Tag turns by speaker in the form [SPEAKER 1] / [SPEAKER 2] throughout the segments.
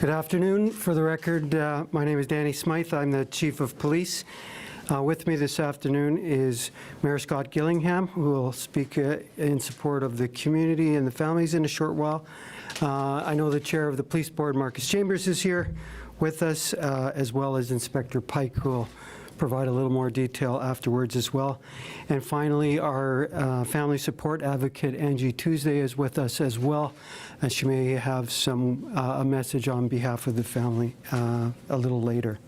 [SPEAKER 1] Good afternoon. For the record, my name is Danny Smyth. I'm the Chief of Police. With me this afternoon is Mayor Scott Gillingham, who will speak in support of the community and the families in a short while. I know the Chair of the Police Board, Marcus Chambers, is here with us, as well as Inspector Pike, who will provide a little more detail afterwards as well. And finally, our family support advocate, Angie Tuesday, is with us as well. She may have a message on behalf of the family a little later.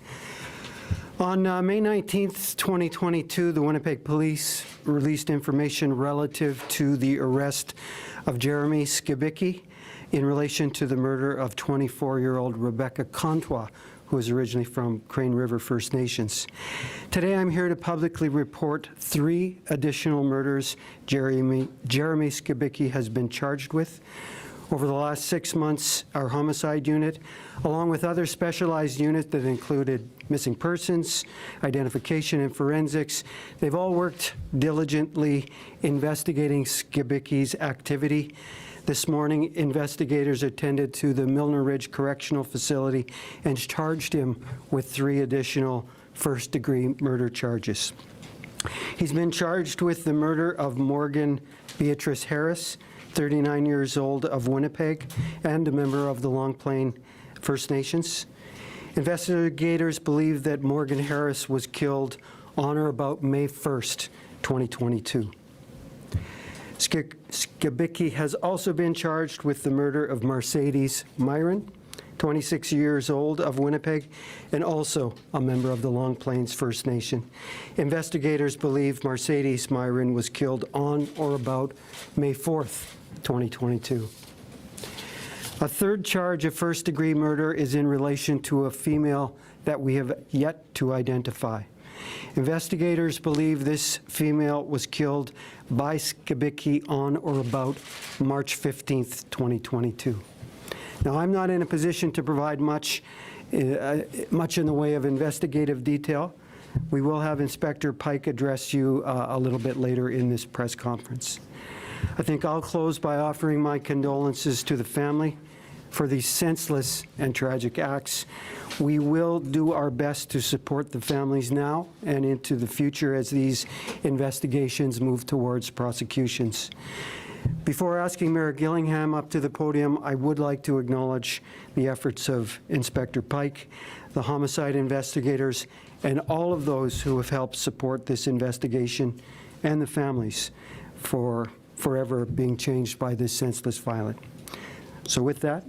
[SPEAKER 1] On May 19th, 2022, the Winnipeg Police released information relative to the arrest of Jeremy Skibicki in relation to the murder of 24-year-old Rebecca Contois, who is originally from Crane River First Nations. Today I'm here to publicly report 3 additional murders Jeremy Skibicki has been charged with. Over the last 6 months, our homicide unit, along with other specialized units that included missing persons, identification, and forensics, they've all worked diligently investigating Skibicki's activity. This morning, investigators attended to the Milner Ridge Correctional Facility and charged him with 3 additional first-degree murder charges. He's been charged with the murder of Morgan Beatrice Harris, 39 years old, of Winnipeg, and a member of the Long Plain First Nations. Investigators believe that Morgan Harris was killed on or about May 1st, 2022. Skibicki has also been charged with the murder of Mercedes Myron, 26 years old, of Winnipeg, and also a member of the Long Plains First Nation. Investigators believe Mercedes Myron was killed on or about May 4th, 2022. A third charge of first-degree murder is in relation to a female that we have yet to identify. Investigators believe this female was killed by Skibicki on or about March 15th, 2022. Now, I'm not in a position to provide much in the way of investigative detail. We will have Inspector Pike address you a little bit later in this press conference. I think I'll close by offering my condolences to the family for these senseless and tragic acts. We will do our best to support the families now and into the future as these investigations move towards prosecutions. Before asking Mayor Gillingham up to the podium, I would like to acknowledge the efforts of Inspector Pike, the homicide investigators, and all of those who have helped support this investigation, and the families for forever being changed by this senseless violence. So with that,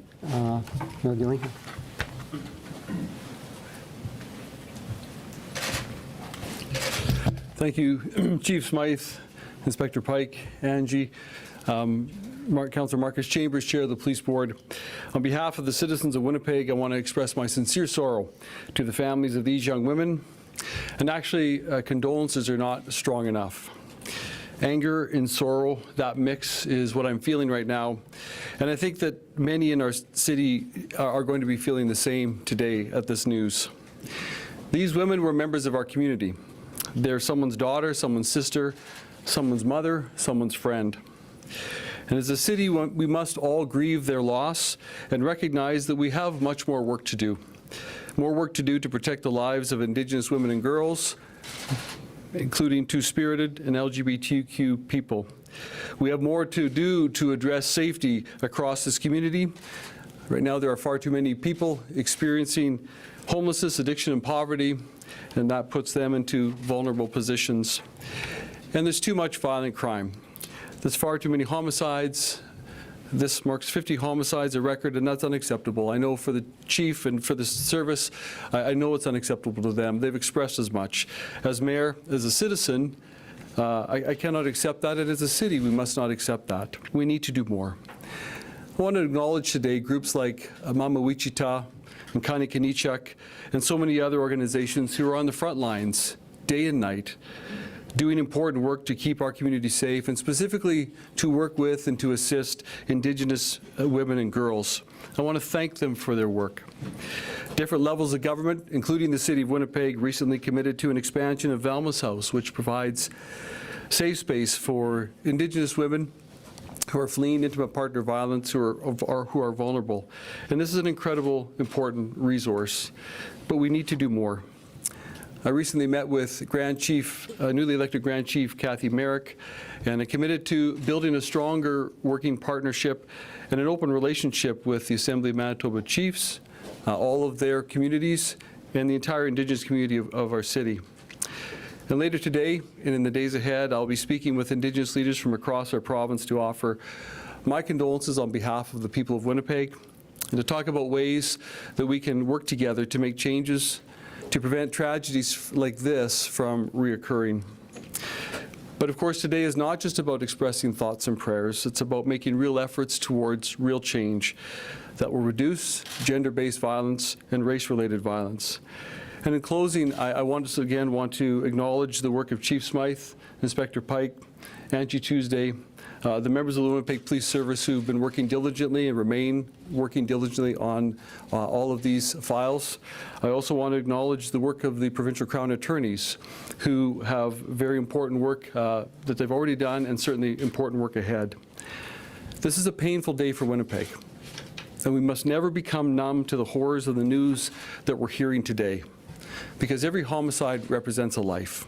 [SPEAKER 1] Mayor Gillingham.
[SPEAKER 2] Thank you, Chief Smyth, Inspector Pike, Angie, Councillor Marcus Chambers, Chair of the Police Board. On behalf of the citizens of Winnipeg, I want to express my sincere sorrow to the families of these young women. And actually, condolences are not strong enough. Anger and sorrow, that mix is what I'm feeling right now. And I think that many in our city are going to be feeling the same today at this news. These women were members of our community. They're someone's daughter, someone's sister, someone's mother, someone's friend. And as a city, we must all grieve their loss and recognize that we have much more work to do. More work to do to protect the lives of Indigenous women and girls, including Two-Spirited and LGBTQ people. We have more to do to address safety across this community. Right now, there are far too many people experiencing homelessness, addiction, and poverty, and that puts them into vulnerable positions. And there's too much violent crime. There's far too many homicides. This marks 50 homicides, a record, and that's unacceptable. I know for the chief and for the service, I know it's unacceptable to them. They've expressed as much. As mayor, as a citizen, I cannot accept that, and as a city, we must not accept that. We need to do more. I want to acknowledge today groups like Mama Wichita and Kani Kanichak and so many other organizations who are on the front lines day and night, doing important work to keep our community safe, and specifically to work with and to assist Indigenous women and girls. I want to thank them for their work. Different levels of government, including the City of Winnipeg, recently committed to an expansion of Valma's House, which provides safe space for Indigenous women who are fleeing intimate partner violence, who are vulnerable. And this is an incredible, important resource, but we need to do more. I recently met with newly elected Grand Chief Kathy Merrick, and I committed to building a stronger working partnership and an open relationship with the Assembly of Manitoba Chiefs, all of their communities, and the entire Indigenous community of our city. And later today, and in the days ahead, I'll be speaking with Indigenous leaders from across our province to offer my condolences on behalf of the people of Winnipeg, and to talk about ways that we can work together to make changes to prevent tragedies like this from reoccurring. But of course, today is not just about expressing thoughts and prayers. It's about making real efforts towards real change that will reduce gender-based violence and race-related violence. And in closing, I want to acknowledge the work of Chief Smyth, Inspector Pike, Angie Tuesday, the members of the Winnipeg Police Service who've been working diligently and remain working diligently on all of these files. I also want to acknowledge the work of the Provincial Crown Attorneys, who have very important work that they've already done, and certainly important work ahead. This is a painful day for Winnipeg, and we must never become numb to the horrors of the news that we're hearing today, because every homicide represents a life.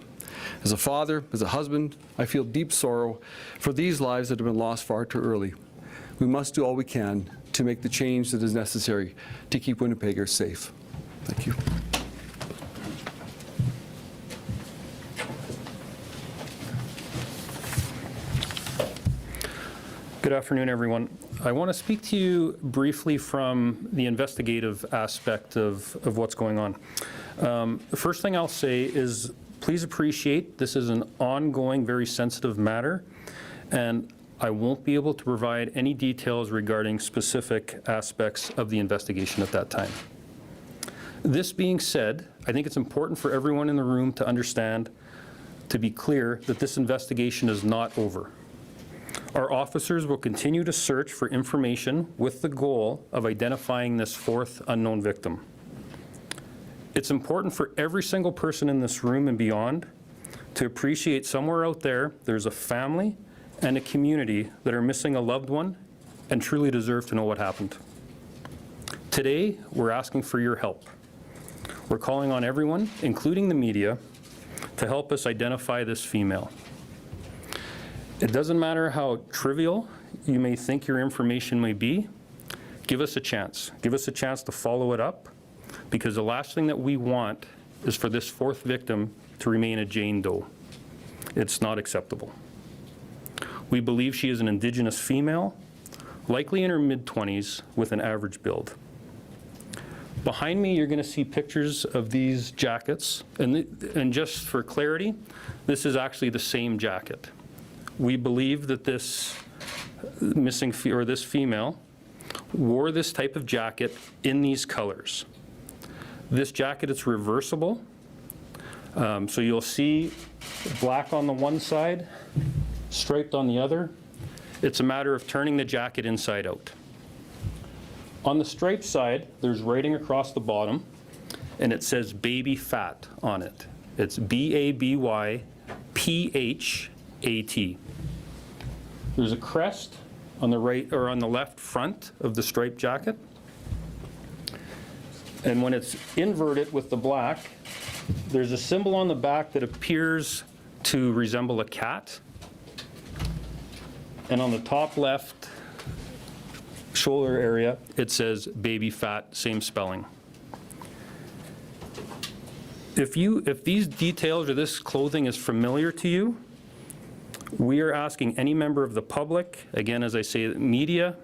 [SPEAKER 2] As a father, as a husband, I feel deep sorrow for these lives that have been lost far too early. We must do all we can to make the change that is necessary to keep Winnipeggers safe. Thank you.
[SPEAKER 3] Good afternoon, everyone. I want to speak to you briefly from the investigative aspect of what's going on. The first thing I'll say is please appreciate this is an ongoing, very sensitive matter, and I won't be able to provide any details regarding specific aspects of the investigation at that time. This being said, I think it's important for everyone in the room to understand, to be clear, that this investigation is not over. Our officers will continue to search for information with the goal of identifying this fourth unknown victim. It's important for every single person in this room and beyond to appreciate somewhere out there, there's a family and a community that are missing a loved one and truly deserve to know what happened. Today, we're asking for your help. We're calling on everyone, including the media, to help us identify this female. It doesn't matter how trivial you may think your information may be, give us a chance. Give us a chance to follow it up, because the last thing that we want is for this fourth victim to remain a Jane Doe. It's not acceptable. We believe she is an Indigenous female, likely in her mid-20s, with an average build. Behind me, you're going to see pictures of these jackets, and just for clarity, this is actually the same jacket. We believe that this this female wore this type of jacket in these colors. This jacket is reversible, so you'll see black on the one side, striped on the other. It's a matter of turning the jacket inside out. On the striped side, there's writing across the bottom, and it says baby fat on it. It's BABYPHAT. There's a crest on the right or on the left front of the striped jacket. And when it's inverted with the black, there's a symbol on the back that appears to resemble a cat. And on the top left shoulder area, it says baby fat, same spelling. If these details or this clothing is familiar to you, we are asking any member of the public, again, as I say, media,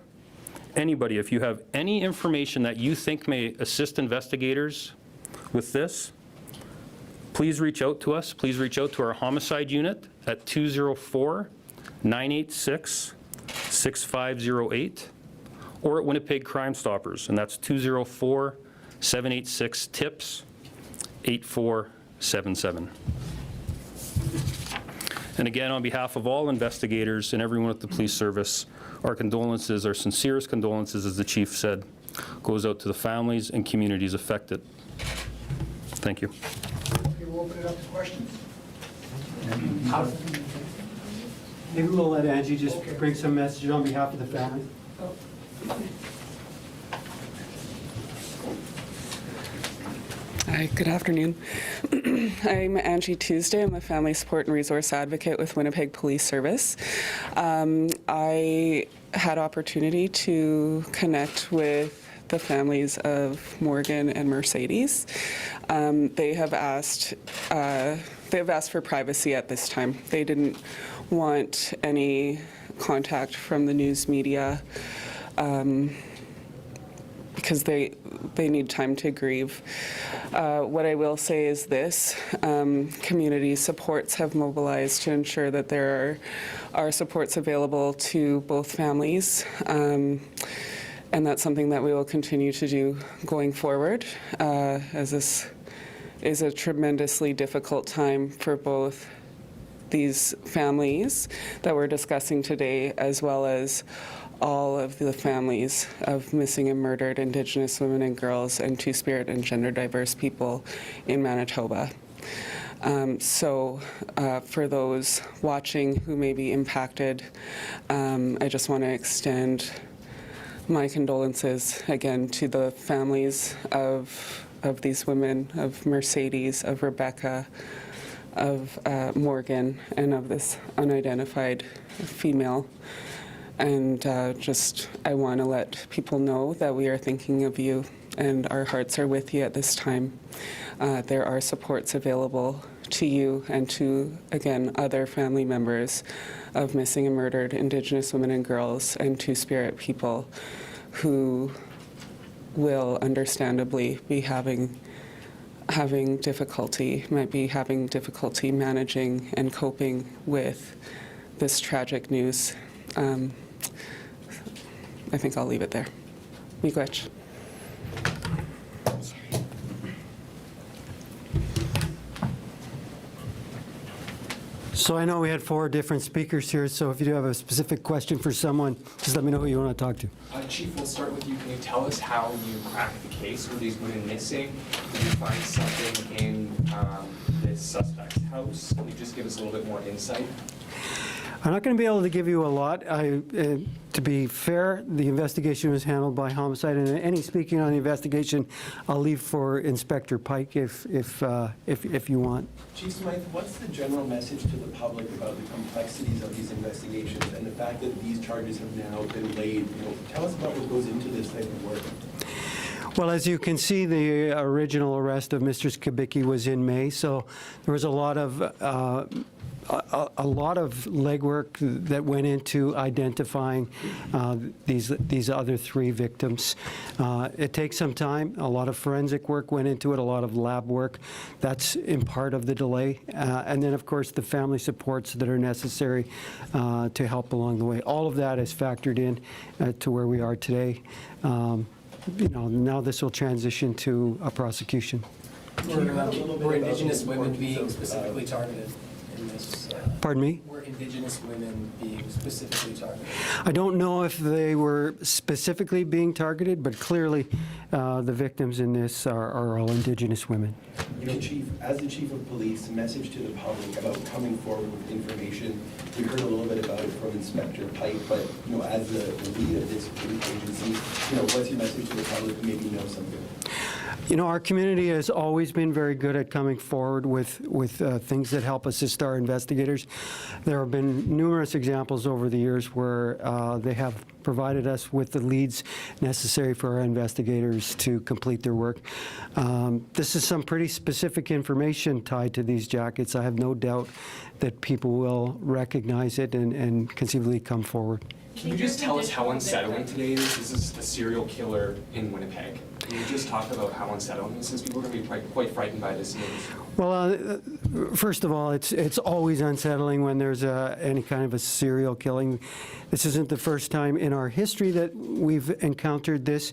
[SPEAKER 3] anybody, if you have any information that you think may assist investigators with this, please reach out to us. Please reach out to our homicide unit at 204-986-6508 or at Winnipeg Crime Stoppers, and that's 204-786-TIPS-8477. And again, on behalf of all investigators and everyone at the police service, our condolences, our sincerest condolences, as the chief said, goes out to the families and communities affected. Thank you.
[SPEAKER 4] Okay, we'll open it up to questions.
[SPEAKER 1] Maybe we'll let Angie just bring some messages on behalf of the family.
[SPEAKER 4] Hi, good afternoon. I'm Angie Tuesday. I'm a family support and resource advocate with Winnipeg Police Service. I had opportunity to connect with the families of Morgan and Mercedes. They have asked for privacy at this time. They didn't want any contact from the news media because they need time to grieve. What I will say is this, community supports have mobilized to ensure that there are supports available to both families, and that's something that we will continue to do going forward, as this is a tremendously difficult time for both these families that we're discussing today, as well as all of the families of missing and murdered Indigenous women and girls and Two-Spirit and gender diverse people in Manitoba. So for those watching who may be impacted, I just want to extend my condolences again to the families of these women, of Mercedes, of Rebecca, of Morgan, and of this unidentified female. And I want to let people know that we are thinking of you and our hearts are with you at this time. There are supports available to you and to, again, other family members of missing and murdered Indigenous women and girls and Two-Spirit people who will understandably be having difficulty, might be having difficulty managing and coping with this tragic news. I think I'll leave it there. Miigwech.
[SPEAKER 1] So I know we had 4 different speakers here, so if you do have a specific question for someone, just let me know who you want to talk to.
[SPEAKER 5] Chief, we'll start with you. Can you tell us how you cracked the case? Were these women missing? Did you find something in this suspect's house? Can you just give us a little bit more insight?
[SPEAKER 1] I'm not going to be able to give you a lot. To be fair, the investigation was handled by homicide, and any speaking on the investigation, I'll leave for Inspector Pike if you want.
[SPEAKER 6] Chief Smyth, what's the general message to the public about the complexities of these investigations and the fact that these charges have now been laid? Tell us about what goes into this type of work.
[SPEAKER 1] Well, as you can see, the original arrest of Mr. Skibicki was in May, so there was a lot of legwork that went into identifying these other 3 victims. It takes some time. A lot of forensic work went into it, a lot of lab work. That's in part of the delay. And then, of course, the family supports that are necessary to help along the way. All of that is factored in to where we are today. Now this will transition to a prosecution.
[SPEAKER 7] Were Indigenous women being specifically targeted in this?
[SPEAKER 1] Pardon me?
[SPEAKER 7] Were Indigenous women being specifically targeted?
[SPEAKER 1] I don't know if they were specifically being targeted, but clearly the victims in this are all Indigenous women.
[SPEAKER 6] Chief, as the Chief of Police, message to the public about coming forward with information. We heard a little bit about it from Inspector Pike, but as the lead of this police agency, what's your message to the public who maybe know something?
[SPEAKER 1] Our community has always been very good at coming forward with things that help assist our investigators. There have been numerous examples over the years where they have provided us with the leads necessary for our investigators to complete their work. This is some pretty specific information tied to these jackets. I have no doubt that people will recognize it and conceivably come forward.
[SPEAKER 5] Can you just tell us how unsettling today it is? This is a serial killer in Winnipeg. Can you just talk about how unsettling this is? People are going to be quite frightened by this news.
[SPEAKER 1] Well, first of all, it's always unsettling when there's any kind of a serial killing. This isn't the first time in our history that we've encountered this,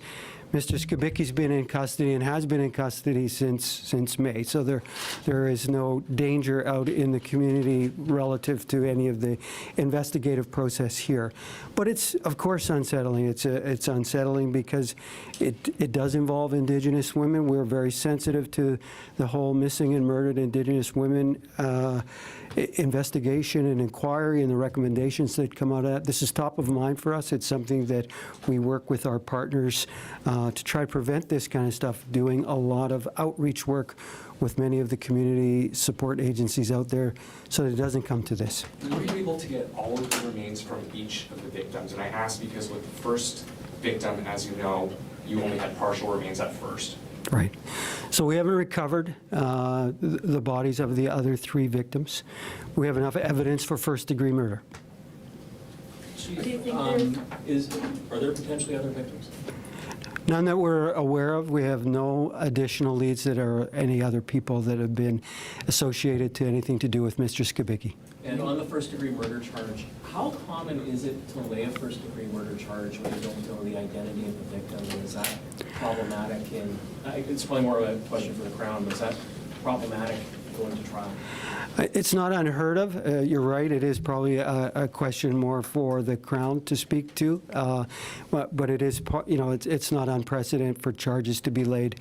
[SPEAKER 1] Mr. Skibicki's been in custody and has been in custody since May, so there is no danger out in the community relative to any of the investigative process here. But it's, of course, unsettling. It's unsettling because it does involve Indigenous women. We're very sensitive to the whole missing and murdered Indigenous women investigation and inquiry and the recommendations that come out of that. This is top of mind for us. It's something that we work with our partners to try to prevent this kind of stuff, doing a lot of outreach work with many of the community support agencies out there so that it doesn't come to this.
[SPEAKER 5] Were you able to get all of the remains from each of the victims? And I ask because with the first victim, as you know, you only had partial remains at first.
[SPEAKER 1] Right. So we haven't recovered the bodies of the other 3 victims. We have enough evidence for first-degree murder.
[SPEAKER 8] Chief, are there potentially other victims?
[SPEAKER 1] None that we're aware of. We have no additional leads that are any other people that have been associated to anything to do with Mr. Skibicki.
[SPEAKER 8] And on the first-degree murder charge, how common is it to lay a first-degree murder charge when you don't know the identity of the victim? And is that problematic? And it's probably more of a question for the Crown, but is that problematic going to trial?
[SPEAKER 1] It's not unheard of. You're right. It is probably a question more for the Crown to speak to. But it is, it's not unprecedented for charges to be laid,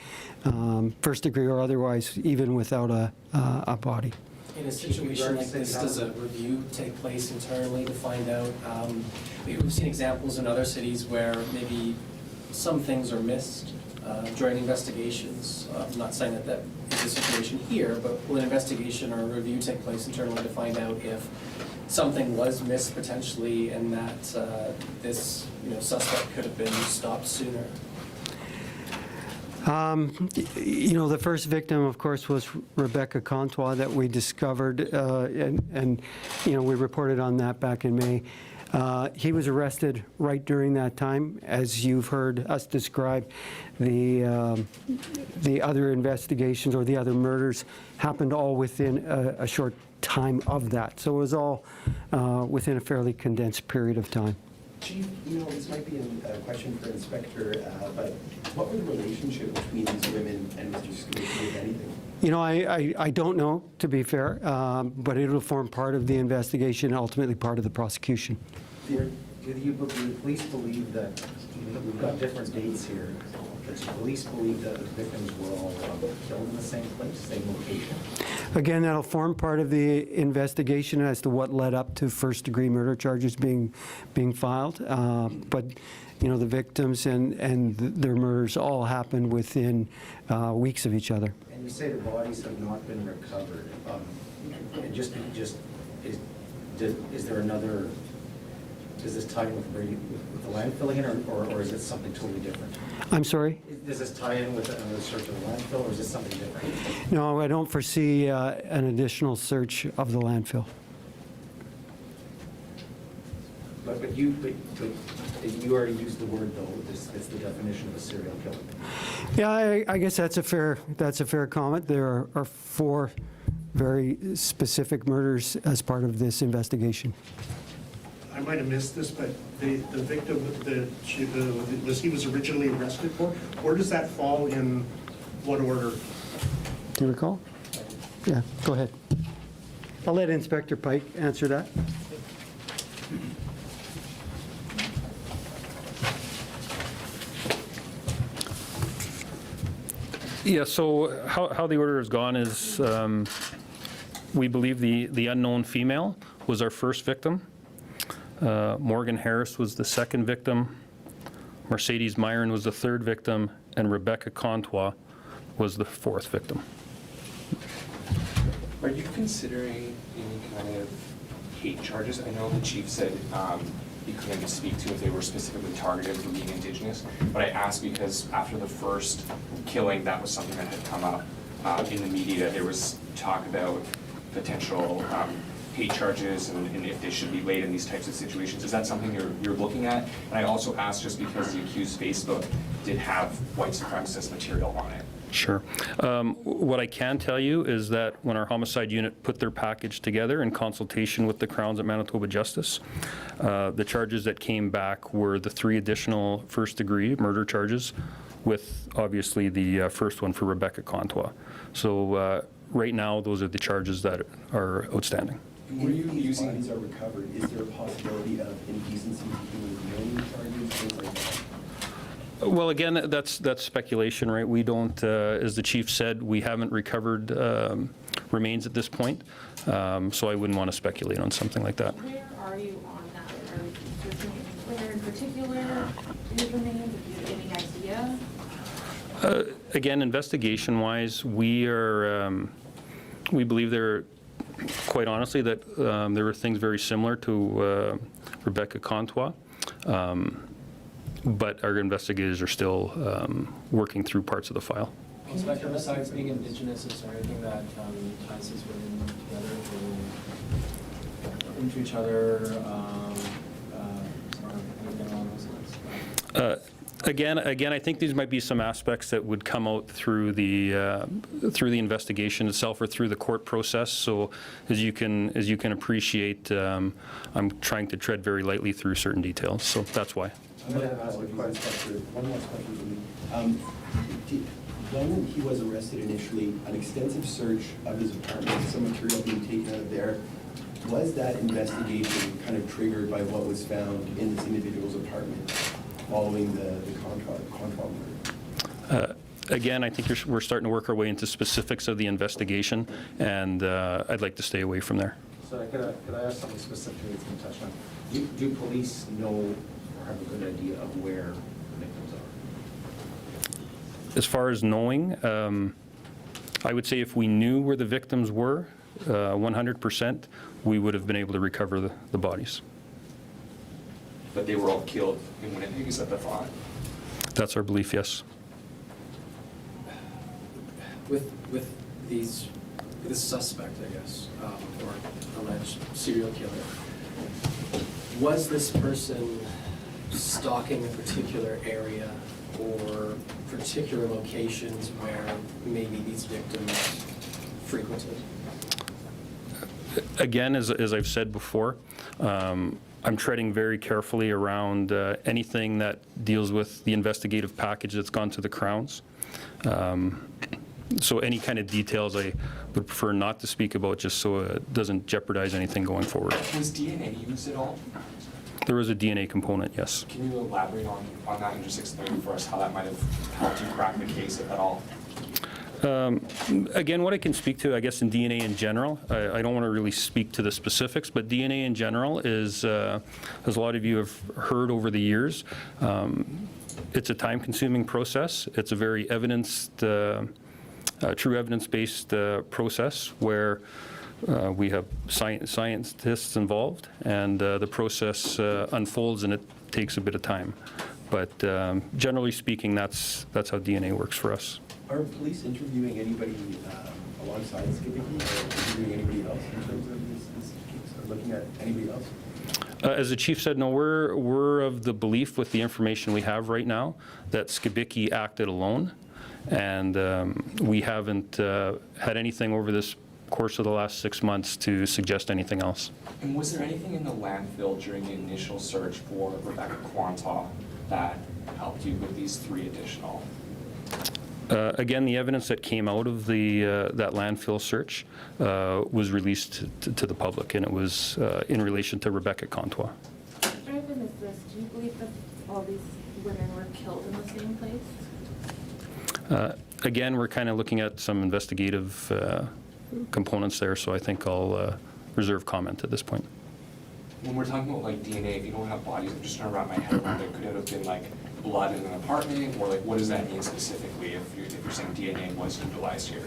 [SPEAKER 1] first degree or otherwise, even without a body.
[SPEAKER 7] In a situation like this, does a review take place internally to find out? We've seen examples in other cities where maybe some things are missed during investigations. I'm not saying that is the situation here, but will an investigation or a review take place internally to find out if something was missed potentially and that this suspect could have been stopped sooner?
[SPEAKER 1] The first victim, of course, was Rebecca Contois that we discovered, and we reported on that back in May. He was arrested right during that time. As you've heard us describe, the other investigations or the other murders happened all within a short time of that. So it was all within a fairly condensed period of time.
[SPEAKER 6] Chief, this might be a question for Inspector, but what was the relationship between these women and Mr. Skibicki, if anything?
[SPEAKER 1] I don't know, to be fair, but it will form part of the investigation, ultimately part of the prosecution.
[SPEAKER 9] Do the police believe that, we've got different dates here, but do the police believe that the victims were all killed in the same place, same location?
[SPEAKER 1] Again, that'll form part of the investigation as to what led up to first-degree murder charges being filed. But the victims and their murders all happened within weeks of each other.
[SPEAKER 9] And you say the bodies have not been recovered. And is there another? Does this tie in with the landfill again, or is it something totally different?
[SPEAKER 1] I'm sorry?
[SPEAKER 9] Does this tie in with another search of the landfill, or is this something different?
[SPEAKER 1] No, I don't foresee an additional search of the landfill.
[SPEAKER 9] But you already used the word, though. It's the definition of a serial killer.
[SPEAKER 1] Yeah, I guess that's a fair comment. There are 4 very specific murders as part of this investigation.
[SPEAKER 10] I might have missed this, but the victim he was originally arrested for, where does that fall in what order?
[SPEAKER 1] Do you recall? Yeah, go ahead. I'll let Inspector Pike answer that.
[SPEAKER 3] Yeah, so how the order has gone is we believe the unknown female was our first victim. Morgan Harris was the second victim. Mercedes Myron was the third victim. And Rebecca Contois was the 4th victim.
[SPEAKER 5] Are you considering any kind of hate charges? I know the chief said he couldn't speak to if they were specifically targeted for being Indigenous, but I asked because after the first killing, that was something that had come up in the media. There was talk about potential hate charges and if they should be laid in these types of situations. Is that something you're looking at? And I also asked just because the accused Facebook did have white supremacist material on it.
[SPEAKER 3] Sure. What I can tell you is that when our homicide unit put their package together in consultation with the Crowns at Manitoba Justice, the charges that came back were the 3 additional first-degree murder charges with obviously the first one for Rebecca Contois. So right now, those are the charges that are outstanding.
[SPEAKER 6] Were you using bodies are recovered? Is there a possibility of indecency to human charges, things like that?
[SPEAKER 3] Well, again, that's speculation, right? We don't, as the chief said, we haven't recovered remains at this point, so I wouldn't want to speculate on something like that.
[SPEAKER 11] Where are you on that? Are you searching anywhere in particular? His remains? If you have any idea?
[SPEAKER 3] Again, investigation-wise, we believe there, quite honestly, that there were things very similar to Rebecca Contois, but our investigators are still working through parts of the file.
[SPEAKER 8] Inspector, besides being Indigenous, is there anything that ties these women together into each other? Anything along those lines?
[SPEAKER 3] Again, I think these might be some aspects that would come out through the investigation itself or through the court process. So, as you can appreciate, I'm trying to tread very lightly through certain details. So that's why.
[SPEAKER 6] I'm going to ask a question. One last question for me. When he was arrested initially, an extensive search of his apartment, some material being taken out of there, was that investigation kind of triggered by what was found in this individual's apartment following the Contois murder?
[SPEAKER 3] Again, I think we're starting to work our way into specifics of the investigation, and I'd like to stay away from there.
[SPEAKER 9] So could I ask something specifically that's been touched on? Do police know or have a good idea of where the victims are?
[SPEAKER 3] As far as knowing, I would say if we knew where the victims were, 100%, we would have been able to recover the bodies.
[SPEAKER 5] But they were all killed in Winnipeg, is that the thought?
[SPEAKER 3] That's our belief, yes.
[SPEAKER 7] With this suspect, I guess, or alleged serial killer, was this person stalking a particular area or particular locations where maybe these victims frequented?
[SPEAKER 3] Again, as I've said before, I'm treading very carefully around anything that deals with the investigative package that's gone to the Crowns. So any kind of details I would prefer not to speak about, just so it doesn't jeopardize anything going forward.
[SPEAKER 5] Was DNA used at all?
[SPEAKER 3] There was a DNA component, yes.
[SPEAKER 5] Can you elaborate on that and just explain for us how that might have helped you crack the case, if at all?
[SPEAKER 3] Again, what I can speak to, I guess, in DNA in general, I don't want to really speak to the specifics, but DNA in general is, as a lot of you have heard over the years, it's a time-consuming process. It's a very true evidence-based process where we have scientists involved, and the process unfolds, and it takes a bit of time. But generally speaking, that's how DNA works for us.
[SPEAKER 6] Are police interviewing anybody alongside Skibicki, or interviewing anybody else in terms of this case, or looking at anybody else?
[SPEAKER 3] As the chief said, no, we're of the belief with the information we have right now that Skibicki acted alone, and we haven't had anything over this course of the last 6 months to suggest anything else.
[SPEAKER 5] And was there anything in the landfill during the initial search for Rebecca Contois that helped you with these 3 additional?
[SPEAKER 3] Again, the evidence that came out of that landfill search was released to the public, and it was in relation to Rebecca Contois.
[SPEAKER 11] Rather than this, do you believe that all these women were killed in the same place?
[SPEAKER 3] Again, we're kind of looking at some investigative components there, so I think I'll reserve comment at this point.
[SPEAKER 5] When we're talking about like DNA, if you don't have bodies, I'm just trying to wrap my head around it. Could it have been like blood in an apartment, or like what does that mean specifically if you're saying DNA was utilized here?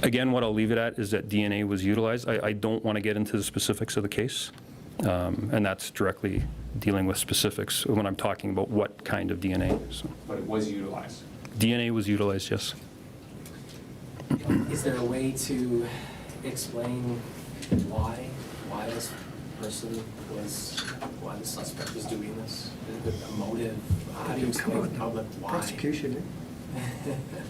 [SPEAKER 3] Again, what I'll leave it at is that DNA was utilized. I don't want to get into the specifics of the case, and that's directly dealing with specifics when I'm talking about what kind of DNA. So.
[SPEAKER 5] But it was utilized?
[SPEAKER 3] DNA was utilized, yes.
[SPEAKER 7] Is there a way to explain why this person why the suspect was doing this? Is it a motive? How do you explain the public why?
[SPEAKER 1] Prosecution.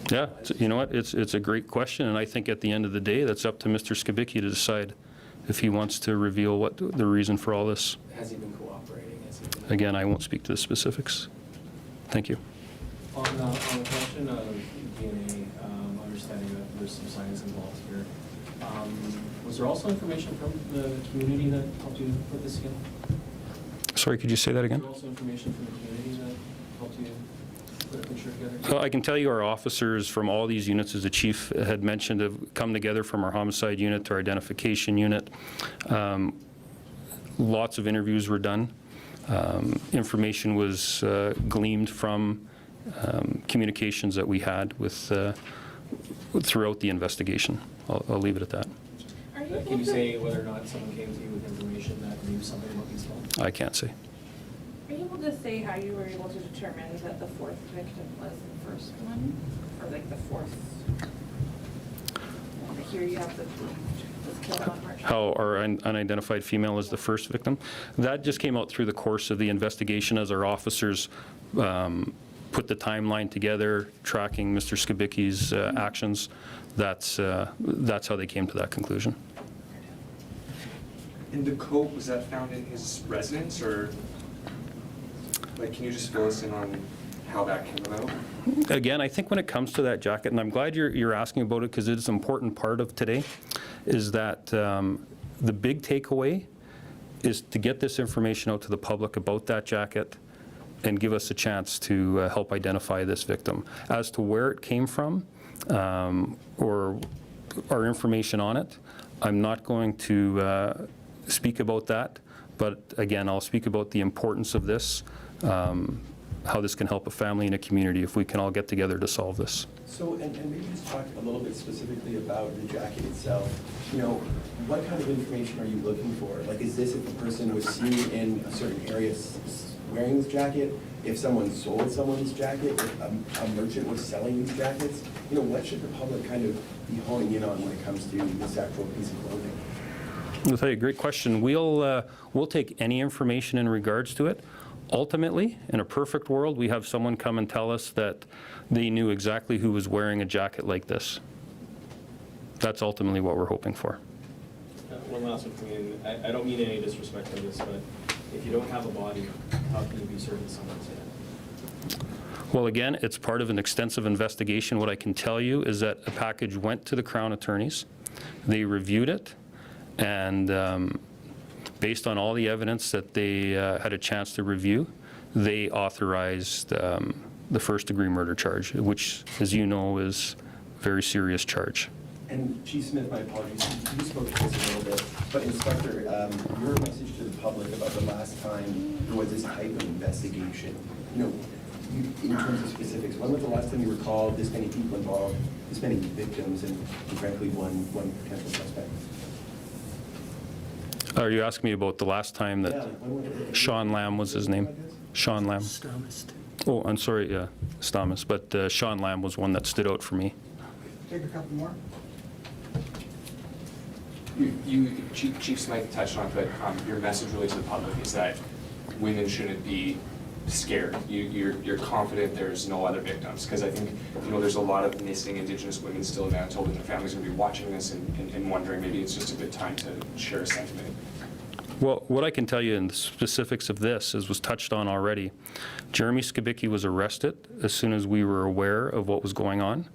[SPEAKER 3] Yeah, you know what, it's a great question, and I think at the end of the day, that's up to Mr. Skibicki to decide if he wants to reveal what the reason for all this.
[SPEAKER 7] Has he been cooperating?
[SPEAKER 3] Again, I won't speak to the specifics. Thank you.
[SPEAKER 8] On the question of DNA, understanding that there's some science involved here, was there also information from the community that helped you put this together?
[SPEAKER 3] Sorry, could you say that
[SPEAKER 8] Was
[SPEAKER 3] again?
[SPEAKER 8] there also information from the community that helped you put a picture together?
[SPEAKER 3] Well, I can tell you our officers from all these units, as the chief had mentioned, have come together from our homicide unit to our identification unit. Lots of interviews were done. Information was gleaned from communications that we had with throughout the investigation. I'll leave it at that.
[SPEAKER 11] Are you
[SPEAKER 8] Can
[SPEAKER 11] able
[SPEAKER 8] you
[SPEAKER 11] to,
[SPEAKER 8] say whether or not someone came to you with information that knew something about these calls?
[SPEAKER 3] I can't say.
[SPEAKER 11] are you able to say how you were able to determine that the fourth victim was the first one? Or like the fourth? Here you have the, was killed on March.
[SPEAKER 3] How our unidentified female is the first victim. That just came out through the course of the investigation as our officers put the timeline together, tracking Mr. Skibicki's actions. That's how they came to that conclusion.
[SPEAKER 5] And the coat, was that found in his residence, or, like, can you just fill us in on how that came about?
[SPEAKER 3] Again, I think when it comes to that jacket, and I'm glad you're asking about it because it is an important part of today, is that the big takeaway is to get this information out to the public about that jacket and give us a chance to help identify this victim. As to where it came from or our information on it, I'm not going to speak about that, but again, I'll speak about the importance of this, how this can help a family and a community if we can all get together to solve this.
[SPEAKER 6] So, and maybe just talk a little bit specifically about the jacket itself. You know, what kind of information are you looking for? Like, is this if a person was seen in a certain area wearing this jacket? If someone sold someone this jacket? If a merchant was selling these jackets? You know, what should the public kind of be honing in on when it comes to this actual piece of clothing?
[SPEAKER 3] I'll tell you, great question. We'll take any information in regards to it. Ultimately, in a perfect world, we have someone come and tell us that they knew exactly who was wearing a jacket like this. That's ultimately what we're hoping for.
[SPEAKER 8] One last one for me, and I don't mean any disrespect to this, but if you don't have a body, how can you be certain someone's in it?
[SPEAKER 3] Well, again, it's part of an extensive investigation. What I can tell you is that a package went to the Crown attorneys. They reviewed it, and based on all the evidence that they had a chance to review, they authorized the first-degree murder charge, which, as you know, is a very serious charge.
[SPEAKER 6] And Chief Smyth, my apologies, you spoke to this a little bit, but Inspector, your message to the public about the last time there was this type of investigation, you know, in terms of specifics, when was the last time you recall this many people involved, this many victims, and frankly, one potential suspect?
[SPEAKER 3] Are you asking me about the last time that Sean Lamb was his name? Sean Lamb. Oh, I'm sorry, yeah, Stamas, but Sean Lamb was one that stood out for me.
[SPEAKER 9] Take a couple more.
[SPEAKER 5] Chief Smyth touched on it, but your message really to the public is that women shouldn't be scared. You're confident there's no other victims, because I think, you know, there's a lot of missing Indigenous women still in Manitoba, and their families are going to be watching this and wondering maybe it's just a good time to share a sentiment.
[SPEAKER 3] Well, what I can tell you in the specifics of this, as was touched on already, Jeremy Skibicki was arrested as soon as we were aware of what was going on.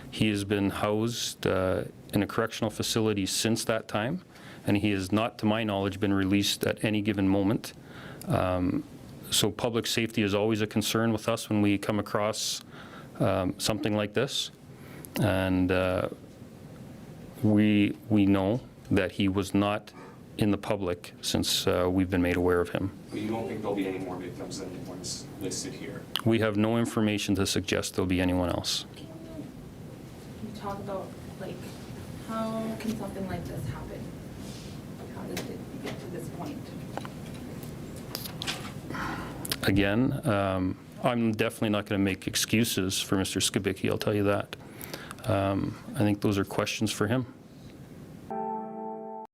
[SPEAKER 3] He has been housed in a correctional facility since that time, and he has not, to my knowledge, been released at any given moment. So public safety is always a concern with us when we come across something like this. And we know that he was not in the public since we've been made aware of him.
[SPEAKER 5] But you don't think there'll be any more victims than the ones listed here?
[SPEAKER 3] We have no information to suggest there'll be anyone else.
[SPEAKER 11] Can you talk about, like, how can something like this happen? How did it get to this point?
[SPEAKER 3] Again, I'm definitely not going to make excuses for Mr. Skibicki, I'll tell you that. I think those are questions for him.